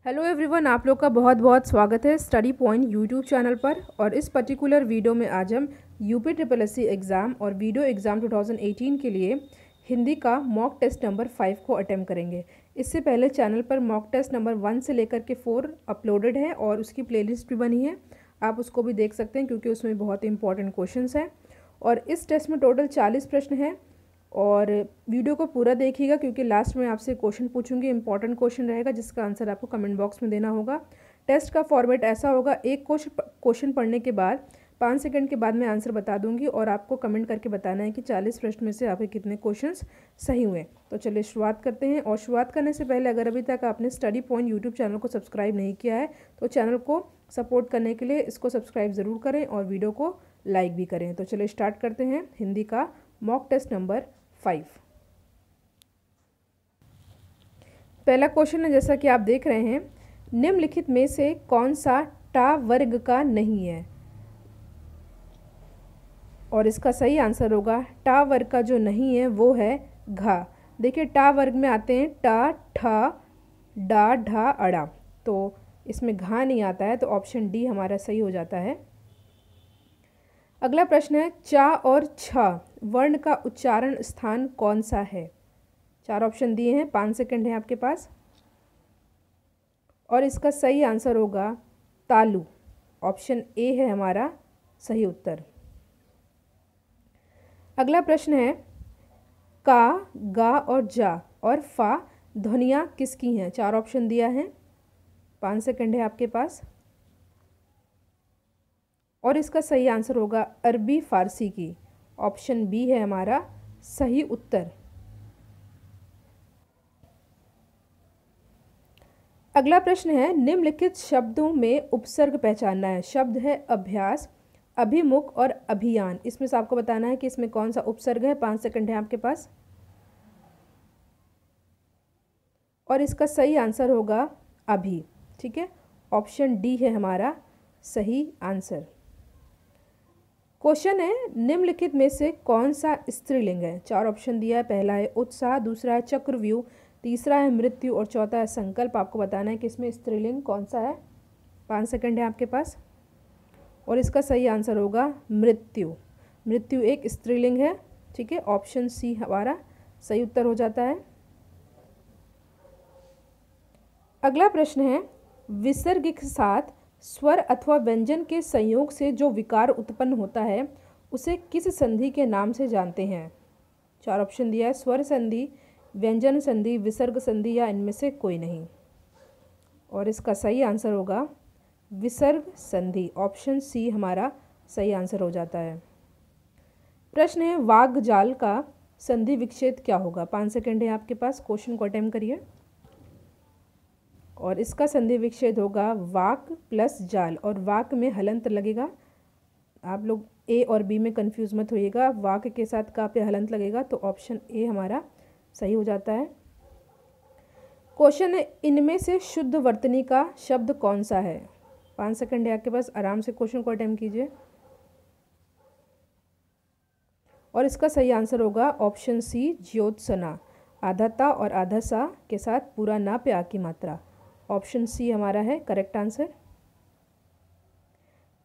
Hello everyone, आप लोग का बहुत बहुत स्वागत है स्टडी पॉइंट यूट्यूब चैनल पर। और इस पर्टिकुलर वीडियो में आज हम यूपी ट्रिपल एससी एग्ज़ाम और वीडियो एग्ज़ाम 2018 के लिए हिंदी का मॉक टेस्ट नंबर 5 को अटेम्प्ट करेंगे। इससे पहले चैनल पर मॉक टेस्ट नंबर 1 से लेकर के 4 अपलोडेड है और उसकी प्लेलिस्ट भी बनी है, आप उसको भी देख सकते हैं क्योंकि उसमें बहुत इंपॉर्टेंट क्वेश्चंस हैं। और इस टेस्ट में टोटल 40 प्रश्न हैं और वीडियो को पूरा देखिएगा क्योंकि लास्ट में आपसे क्वेश्चन पूछूंगी, इंपॉर्टेंट क्वेश्चन रहेगा जिसका आंसर आपको कमेंट बॉक्स में देना होगा। टेस्ट का फॉर्मेट ऐसा होगा, एक क्वेश्चन पढ़ने के बाद 5 सेकंड के बाद मैं आंसर बता दूंगी और आपको कमेंट करके बताना है कि 40 प्रश्न में से आपके कितने क्वेश्चंस सही हुए। तो चलिए शुरुआत करते हैं। और शुरुआत करने से पहले अगर अभी तक आपने स्टडी पॉइंट यूट्यूब चैनल को सब्सक्राइब नहीं किया है तो चैनल को सपोर्ट करने के लिए इसको सब्सक्राइब ज़रूर करें और वीडियो को लाइक भी करें। तो चलिए स्टार्ट करते हैं हिंदी का मॉक टेस्ट नंबर 5। पहला क्वेश्चन है, जैसा कि आप देख रहे हैं, निम्नलिखित में से कौन सा टा वर्ग का नहीं है? और इसका सही आंसर होगा टा वर्ग का जो नहीं है वो है घा। देखिए टा वर्ग में आते हैं टा, ठा, डा, ढा, अड़ा, तो इसमें घा नहीं आता है, तो ऑप्शन डी हमारा सही हो जाता है। अगला प्रश्न है, चा और छा वर्ण का उच्चारण स्थान कौन सा है? 4 ऑप्शन दिए हैं, 5 सेकंड है आपके पास और इसका सही आंसर होगा तालु। ऑप्शन ए है हमारा सही उत्तर। अगला प्रश्न है, का, गा और जा और फा ध्वनियाँ किसकी हैं? 4 ऑप्शन दिया है, 5 सेकंड है आपके पास और इसका सही आंसर होगा अरबी फारसी की। ऑप्शन बी है हमारा सही उत्तर। अगला प्रश्न है, निम्नलिखित शब्दों में उपसर्ग पहचानना है। शब्द है अभ्यास, अभिमुख और अभियान। इसमें से आपको बताना है कि इसमें कौन सा उपसर्ग है। 5 सेकंड है आपके पास और इसका सही आंसर होगा अभी। ठीक है, ऑप्शन डी है हमारा सही आंसर। क्वेश्चन है, निम्नलिखित में से कौन सा स्त्रीलिंग है? 4 ऑप्शन दिया है, पहला है उत्साह, दूसरा है चक्रव्यूह, तीसरा है मृत्यु और चौथा है संकल्प। आपको बताना है कि इसमें स्त्रीलिंग कौन सा है। 5 सेकंड है आपके पास और इसका सही आंसर होगा मृत्यु। मृत्यु एक स्त्रीलिंग है। ठीक है, ऑप्शन सी हमारा सही उत्तर हो जाता है। अगला प्रश्न है, विसर्ग के साथ स्वर अथवा व्यंजन के संयोग से जो विकार उत्पन्न होता है उसे किस संधि के नाम से जानते हैं? 4 ऑप्शन दिया है, स्वर संधि, व्यंजन संधि, विसर्ग संधि या इनमें से कोई नहीं। और इसका सही आंसर होगा विसर्ग संधि। ऑप्शन सी हमारा सही आंसर हो जाता है। प्रश्न है, वाग जाल का संधि विच्छेद क्या होगा? 5 सेकंड है आपके पास, क्वेश्चन को अटेम्प्ट करिए और इसका संधि विच्छेद होगा वाक प्लस जाल और वाक में हलंत लगेगा। आप लोग ए और बी में कंफ्यूज मत होइएगा, वाक के साथ का पे हलंत लगेगा, तो ऑप्शन ए हमारा सही हो जाता है। क्वेश्चन है, इनमें से शुद्ध वर्तनी का शब्द कौन सा है? 5 सेकंड है आपके पास, आराम से क्वेश्चन को अटेम्प्ट कीजिए और इसका सही आंसर होगा ऑप्शन सी ज्योत्सना। आधा ता और आधा सा के साथ पूरा ना पे आ की मात्रा। ऑप्शन सी हमारा है करेक्ट आंसर।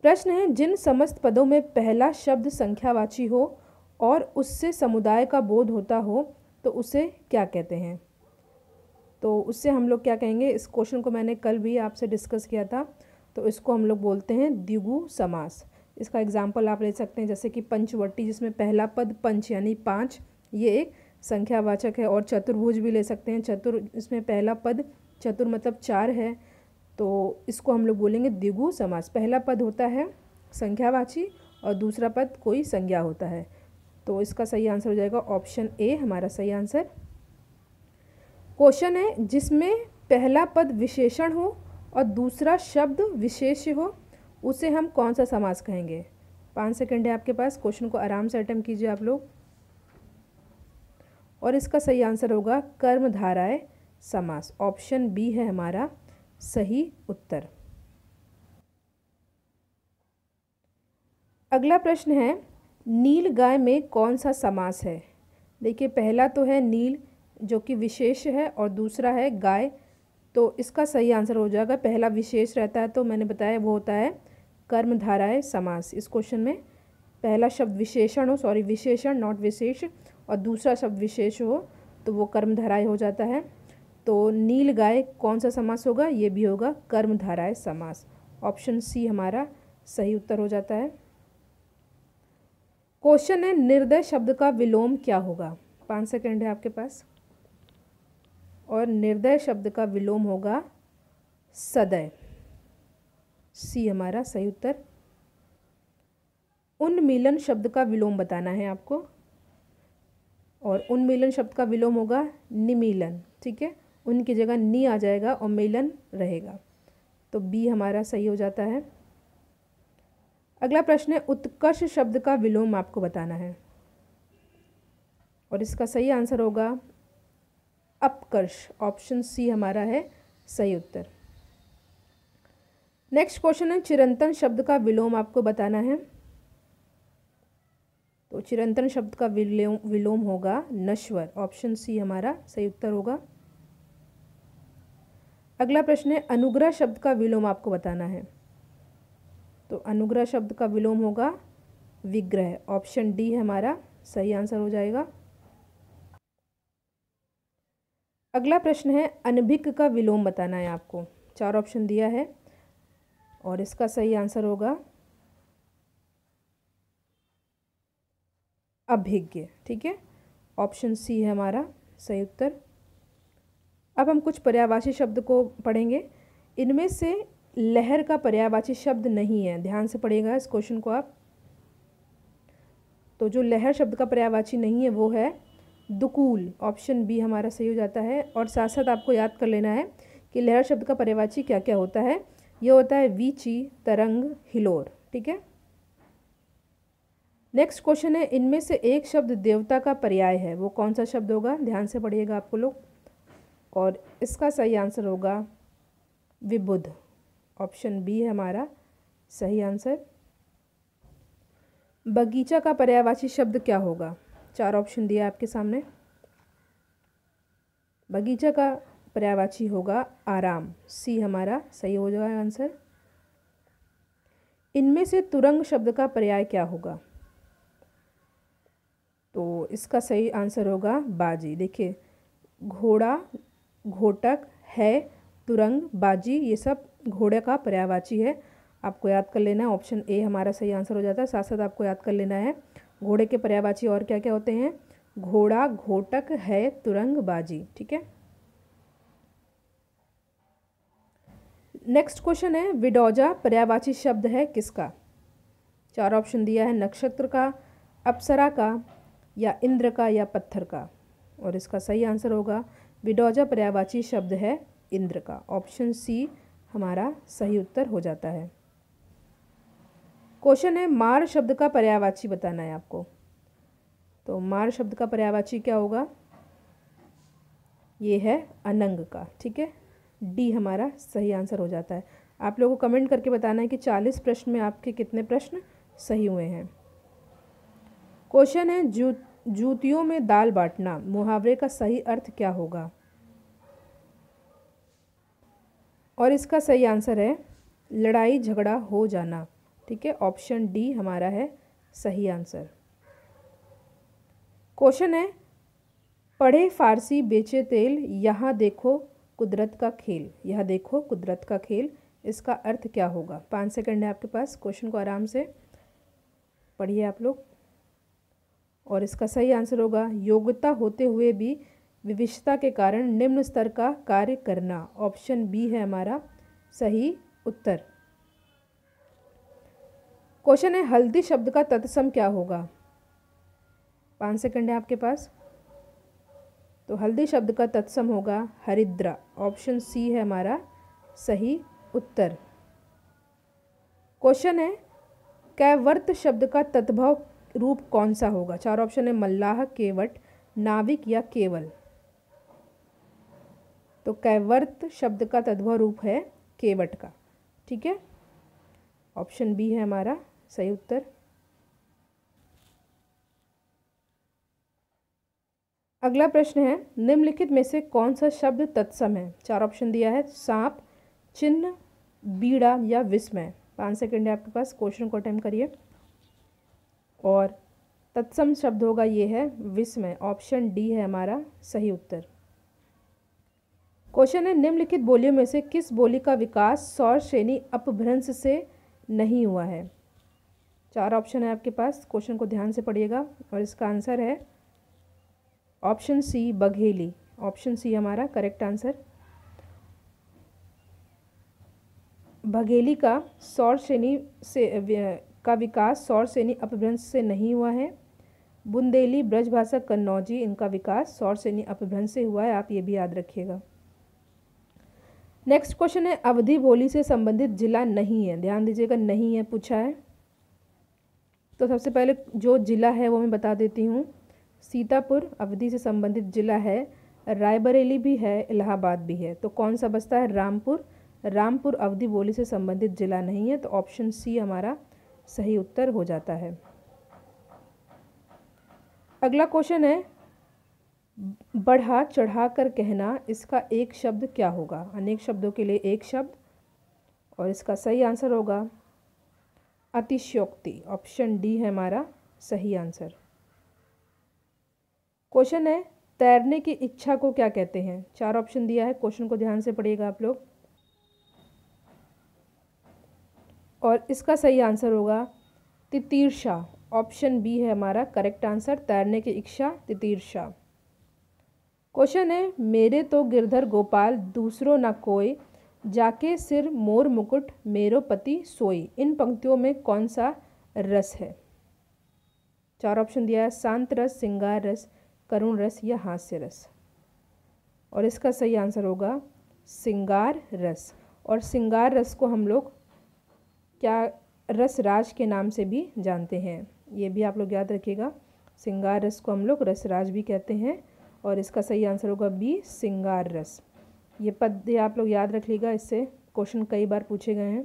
प्रश्न है, जिन समस्त पदों में पहला शब्द संख्यावाची हो और उससे समुदाय का बोध होता हो तो उसे क्या कहते हैं? तो उससे हम लोग क्या कहेंगे? इस क्वेश्चन को मैंने कल भी आपसे डिस्कस किया था, तो इसको हम लोग बोलते हैं द्विगु समास। इसका एग्जाम्पल आप ले सकते हैं, जैसे कि पंचवटी जिसमें पहला पद पंच यानी 5, ये एक संख्यावाचक है। और चतुर्भुज भी ले सकते हैं, चतुर, इसमें पहला पद चतुर मतलब 4 है, तो इसको हम लोग बोलेंगे द्विगु समास। पहला पद होता है संख्यावाची और दूसरा पद कोई संज्ञा होता है, तो इसका सही आंसर हो जाएगा ऑप्शन ए हमारा सही आंसर। क्वेश्चन है, जिसमें पहला पद विशेषण हो और दूसरा शब्द विशेष्य हो उसे हम कौन सा समास कहेंगे? 5 सेकंड है आपके पास, क्वेश्चन को आराम से अटेम्प्ट कीजिए आप लोग और इसका सही आंसर होगा कर्मधारय समास। ऑप्शन बी है हमारा सही उत्तर। अगला प्रश्न है, नील गाय में कौन सा समास है? देखिए पहला तो है नील जो कि विशेष है और दूसरा है गाय तो इसका सही आंसर हो जाएगा, पहला विशेष रहता है तो मैंने बताया वो होता है कर्मधारय समास। इस क्वेश्चन में पहला शब्द विशेषण हो, सॉरी विशेषण नॉट विशेष, और दूसरा शब्द विशेष हो तो वो कर्मधारय हो जाता है। तो नील गाय कौन सा समास होगा, ये भी होगा कर्मधारय समास। ऑप्शन सी हमारा सही उत्तर हो जाता है। क्वेश्चन है निर्दय शब्द का विलोम क्या होगा। 5 सेकंड है आपके पास। और निर्दय शब्द का विलोम होगा सदय। सी हमारा सही उत्तर। उन्मीलन शब्द का विलोम बताना है आपको, और उन्मीलन शब्द का विलोम होगा निमीलन। ठीक है, उनकी जगह नी आ जाएगा और मीलन रहेगा, तो बी हमारा सही हो जाता है। अगला प्रश्न है उत्कर्ष शब्द का विलोम आपको बताना है, और इसका सही आंसर होगा अपकर्ष। ऑप्शन सी हमारा है सही उत्तर। नेक्स्ट क्वेश्चन है चिरंतन शब्द का विलोम आपको बताना है। तो चिरंतन शब्द का विलोम होगा नश्वर। ऑप्शन सी हमारा सही उत्तर होगा। अगला प्रश्न है अनुग्रह शब्द का विलोम आपको बताना है। तो अनुग्रह शब्द का विलोम होगा विग्रह। ऑप्शन डी हमारा सही आंसर हो जाएगा। अगला प्रश्न है अनभिज्ञ का विलोम बताना है आपको। 4 ऑप्शन दिया है और इसका सही आंसर होगा अभिज्ञ। ठीक है, ऑप्शन सी है हमारा सही उत्तर। अब हम कुछ पर्यायवाची शब्द को पढ़ेंगे। इनमें से लहर का पर्यायवाची शब्द नहीं है, ध्यान से पढ़िएगा इस क्वेश्चन को आप। तो जो लहर शब्द का पर्यायवाची नहीं है वो है दुकूल। ऑप्शन बी हमारा सही हो जाता है। और साथ साथ आपको याद कर लेना है कि लहर शब्द का पर्यायवाची क्या क्या होता है। ये होता है वीची, तरंग, हिलोर। ठीक है, नेक्स्ट क्वेश्चन है इनमें से एक शब्द देवता का पर्याय है, वो कौन सा शब्द होगा। ध्यान से पढ़िएगा आपको लोग, और इसका सही आंसर होगा विबुध। ऑप्शन बी है हमारा सही आंसर। बगीचा का पर्यायवाची शब्द क्या होगा। 4 ऑप्शन दिया आपके सामने। बगीचा का पर्यायवाची होगा आराम। सी हमारा सही हो जाएगा आंसर। इनमें से तुरंग शब्द का पर्याय क्या होगा। तो इसका सही आंसर होगा बाजी। देखिए घोड़ा, घोटक, है, तुरंग, बाजी, ये सब घोड़े का पर्यायवाची है, आपको याद कर लेना है। ऑप्शन ए हमारा सही आंसर हो जाता है। साथ साथ आपको याद कर लेना है घोड़े के पर्यायवाची और क्या क्या होते हैं। घोड़ा, घोटक, है, तुरंग, बाजी। ठीक है, नेक्स्ट क्वेश्चन है विडौजा पर्यायवाची शब्द है किसका। 4 ऑप्शन दिया है नक्षत्र का, अप्सरा का, या इंद्र का, या पत्थर का। और इसका सही आंसर होगा विडौजा पर्यायवाची शब्द है इंद्र का। ऑप्शन सी हमारा सही उत्तर हो जाता है। क्वेश्चन है मार शब्द का पर्यायवाची बताना है आपको। तो मार शब्द का पर्यायवाची क्या होगा, ये है अनंग का। ठीक है, डी हमारा सही आंसर हो जाता है। आप लोगों को कमेंट करके बताना है कि 40 प्रश्न में आपके कितने प्रश्न सही हुए हैं। क्वेश्चन है जूतियों में दाल बांटना मुहावरे का सही अर्थ क्या होगा। और इसका सही आंसर है लड़ाई झगड़ा हो जाना। ठीक है, ऑप्शन डी हमारा है सही आंसर। क्वेश्चन है पढ़े फारसी बेचे तेल, यहाँ देखो कुदरत का खेल। यह देखो कुदरत का खेल, इसका अर्थ क्या होगा। 5 सेकंड है आपके पास, क्वेश्चन को आराम से पढ़िए आप लोग। और इसका सही आंसर होगा योग्यता होते हुए भी विविधता के कारण निम्न स्तर का कार्य करना। ऑप्शन बी है हमारा सही उत्तर। क्वेश्चन है हल्दी शब्द का तत्सम क्या होगा। 5 सेकंड है आपके पास। तो हल्दी शब्द का तत्सम होगा हरिद्रा। ऑप्शन सी है हमारा सही उत्तर। क्वेश्चन है कैवर्त शब्द का तद्भव रूप कौन सा होगा। 4 ऑप्शन है मल्लाह, केवट, नाविक, या केवल। तो कैवर्त शब्द का तद्भव रूप है केवट का। ठीक है, ऑप्शन बी है हमारा सही उत्तर। अगला प्रश्न है, निम्नलिखित में से कौन सा शब्द तत्सम है? 4 ऑप्शन दिया है, सांप, चिन्ह, बीड़ा या विस्मय। 5 सेकंड है आपके पास, क्वेश्चन को अटेम्प्ट करिए। और तत्सम शब्द होगा ये है विस्मय। ऑप्शन डी है हमारा सही उत्तर। क्वेश्चन है, निम्नलिखित बोलियों में से किस बोली का विकास स्वर श्रेणी अपभ्रंश से नहीं हुआ है? 4 ऑप्शन है आपके पास, क्वेश्चन को ध्यान से पढ़िएगा। और इसका आंसर है option C, Bagheli. Option C हमारा करेक्ट आंसर। बघेली का स्वर श्रेणी से का विकास स्वर श्रेणी अपभ्रंश से नहीं हुआ है। बुंदेली, ब्रजभाषा, कन्नौजी, इनका विकास स्वर श्रेणी अपभ्रंश से हुआ है, आप ये भी याद रखिएगा। नेक्स्ट क्वेश्चन है, अवधी बोली से संबंधित जिला नहीं है। ध्यान दीजिएगा, नहीं है पूछा है। तो सबसे पहले जो जिला है वो मैं बता देती हूँ। सीतापुर अवधी से संबंधित जिला है, रायबरेली भी है, इलाहाबाद भी है। तो कौन सा बचता है? रामपुर। रामपुर अवधी बोली से संबंधित जिला नहीं है, तो ऑप्शन सी हमारा सही उत्तर हो जाता है। अगला क्वेश्चन है, बढ़ा चढ़ा कर कहना, इसका एक शब्द क्या होगा? अनेक शब्दों के लिए एक शब्द, और इसका सही आंसर होगा अतिशयोक्ति। ऑप्शन डी है हमारा सही आंसर। क्वेश्चन है, तैरने की इच्छा को क्या कहते हैं? 4 ऑप्शन दिया है, क्वेश्चन को ध्यान से पढ़िएगा आप लोग। और इसका सही आंसर होगा तितीर्षा। ऑप्शन बी है हमारा करेक्ट आंसर, तैरने की इच्छा, तितीर्षा। क्वेश्चन है, मेरे तो गिरधर गोपाल दूसरो न कोई, जाके सिर मोर मुकुट मेरो पति सोई। इन पंक्तियों में कौन सा रस है? 4 ऑप्शन दिया है, शांत रस, श्रृंगार रस, करुण रस या हास्य रस। और इसका सही आंसर होगा श्रृंगार रस। और श्रृंगार रस को हम लोग क्या रसराज के नाम से भी जानते हैं, ये भी आप लोग याद रखिएगा। श्रृंगार रस को हम लोग रसराज भी कहते हैं। और इसका सही आंसर होगा बी, श्रृंगार रस। ये पद आप लोग याद रख लीजिएगा, इससे क्वेश्चन कई बार पूछे गए हैं।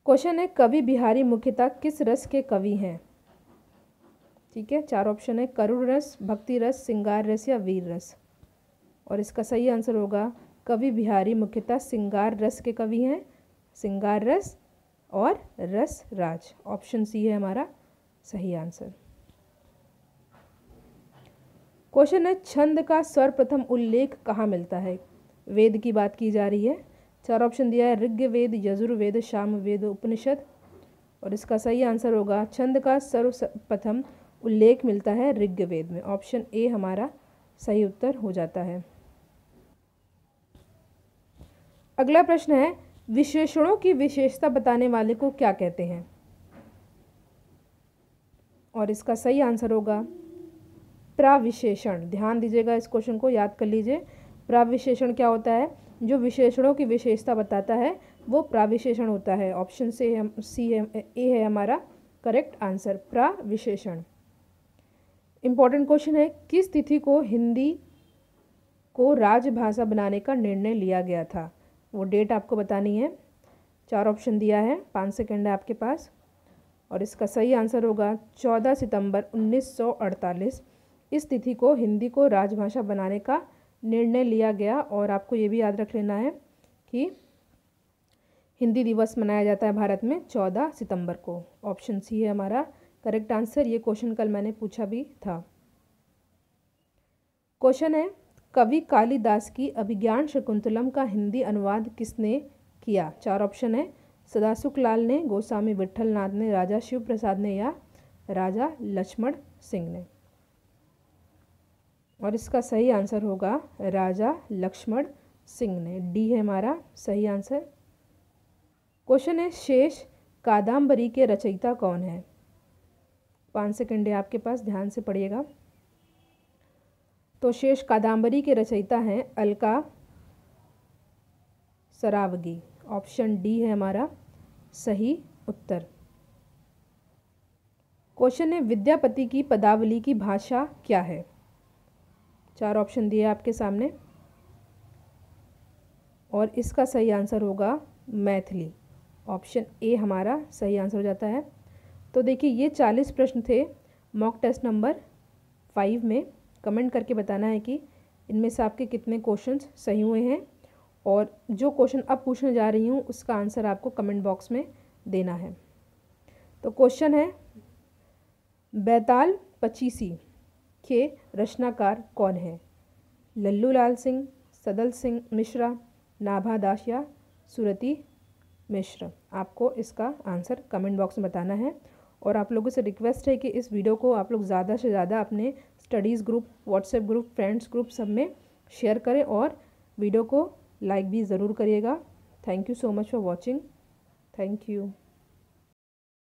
क्वेश्चन है, कवि बिहारी मुख्यतः किस रस के कवि हैं? ठीक है, 4 ऑप्शन है, करुण रस, भक्ति रस, श्रृंगार रस या वीर रस। और इसका सही आंसर होगा कवि बिहारी मुख्यतः श्रृंगार रस के कवि हैं, श्रृंगार रस और रस राज। ऑप्शन सी है हमारा सही आंसर। क्वेश्चन है, छंद का सर्वप्रथम उल्लेख कहाँ मिलता है? वेद की बात की जा रही है। 4 ऑप्शन दिया है, ऋग्वेद, यजुर्वेद, सामवेद, उपनिषद। और इसका सही आंसर होगा छंद का सर्वप्रथम उल्लेख मिलता है ऋग्वेद में। ऑप्शन ए हमारा सही उत्तर हो जाता है। अगला प्रश्न है, विशेषणों की विशेषता बताने वाले को क्या कहते हैं? और इसका सही आंसर होगा प्रविशेषण। ध्यान दीजिएगा, इस क्वेश्चन को याद कर लीजिए। प्रविशेषण क्या होता है? जो विशेषणों की विशेषता बताता है वो प्रविशेषण होता है। ऑप्शन सी है, ए है हमारा करेक्ट आंसर, प्रविशेषण। इंपॉर्टेंट क्वेश्चन है, किस तिथि को हिंदी को राजभाषा बनाने का निर्णय लिया गया था? वो डेट आपको बतानी है। 4 ऑप्शन दिया है, 5 सेकंड है आपके पास। और इसका सही आंसर होगा 14 सितंबर 1948। इस तिथि को हिंदी को राजभाषा बनाने का निर्णय लिया गया। और आपको ये भी याद रख लेना है कि हिंदी दिवस मनाया जाता है भारत में 14 सितंबर को। ऑप्शन सी है हमारा करेक्ट आंसर। ये क्वेश्चन कल मैंने पूछा भी था। क्वेश्चन है, कवि कालिदास की अभिज्ञान शकुंतलम का हिंदी अनुवाद किसने किया? 4 ऑप्शन है, सदाशिव लाल ने, गोस्वामी विट्ठल नाथ ने, राजा शिव प्रसाद ने या राजा लक्ष्मण सिंह ने। और इसका सही आंसर होगा राजा लक्ष्मण सिंह ने। डी है हमारा सही आंसर। क्वेश्चन है, शेष कादम्बरी के रचयिता कौन है? 5 सेकंड है आपके पास, ध्यान से पढ़िएगा। तो शेष कादम्बरी के रचयिता हैं अलका सरावगी। ऑप्शन डी है हमारा सही उत्तर। क्वेश्चन है, विद्यापति की पदावली की भाषा क्या है? 4 ऑप्शन दिए आपके सामने और इसका सही आंसर होगा मैथिली। ऑप्शन ए हमारा सही आंसर हो जाता है। तो देखिए, ये 40 प्रश्न थे मॉक टेस्ट नंबर 5 में। कमेंट करके बताना है कि इनमें से आपके कितने क्वेश्चंस सही हुए हैं, और जो क्वेश्चन अब पूछने जा रही हूँ उसका आंसर आपको कमेंट बॉक्स में देना है। तो क्वेश्चन है, बैताल पचीसी के रचनाकार कौन है? लल्लू लाल सिंह, सदल सिंह मिश्रा, नाभा दास या सुरती मिश्र? आपको इसका आंसर कमेंट बॉक्स में बताना है। और आप लोगों से रिक्वेस्ट है कि इस वीडियो को आप लोग ज़्यादा से ज़्यादा अपने studies group, WhatsApp group, friends group सब में शेयर करें और वीडियो को लाइक भी ज़रूर करिएगा। Thank you so much for watching. Thank you.